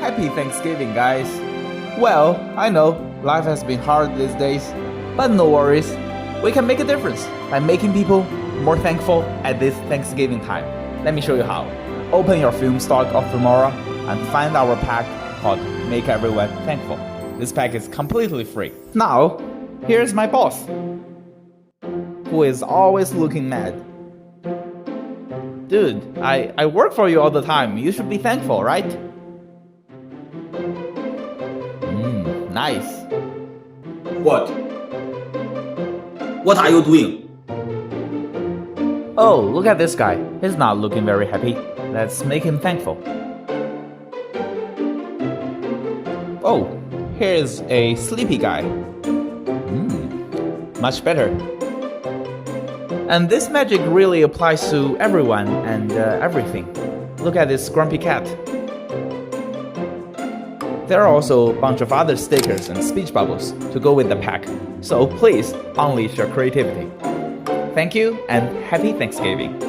Happy Thanksgiving, guys. Well, I know life has been hard these days, but no worries. We can make a difference by making people more thankful at this Thanksgiving time. Let me show you how. Open your Filmstock of Filmora and find our pack called Make Everyone Thankful. This pack is completely free. Now, here's my boss, who is always looking mad. Dude, I work for you all the time. You should be thankful, right? Nice. What? What are you doing? Oh, look at this guy. He's not looking very happy. Let's make him thankful. Oh, here's a sleepy guy. Much better. And this magic really applies to everyone and everything. Look at this grumpy cat. There are also a bunch of other stickers and speech bubbles to go with the pack. So please unleash your creativity. Thank you and happy Thanksgiving.